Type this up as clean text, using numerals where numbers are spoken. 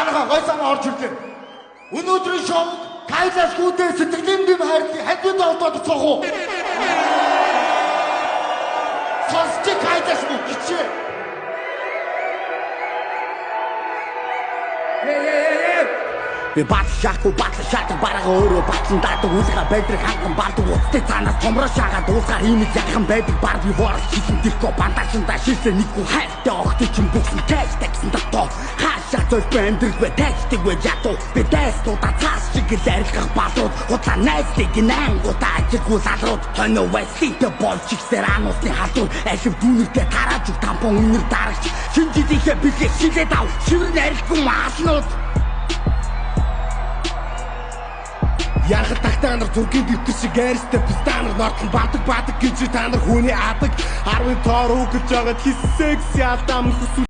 Манайха гой сан орж ирлээ. Өнөөдрийн шоуд Кайлас гүдээ сэтгэлийн дэм хайрлыг хажууд олдоод цогоо. Сонсч Кайлас гүчээ. Би бат шаху бат шатар бараг өөрөө батсан даадаг үлга байдрыг ханган бардаг уттай цаанаас томроо шагаад уусгаар имиж яхан байдаг бар би ворс хийсэн дихко бандажинда шилсэн нэггүй хайртай огт чин бүхэн тайс таксан дотоо хаашаа зөөл бэндрэг бай тайсдаг вэ ятуу би тайстуудаа цаас шиг л арилгах бадрууд удлаа найзлыг наангуудаа ажиггүй залрууд тоно вэстинтэй болчих серанусны хатур ашиг дүүнэртэй тарааж тампон үнэр дарагч шинжилийнхээ бэлгээ шилээд ав шивэр нарилгүй маалнууд Ярах тагтаа нар зүргийн дэвтэр шиг арьстай пистанар нортон бадаг гэж та нар хүний адаг 10 тоор үгэж жагаад хисэкс ятам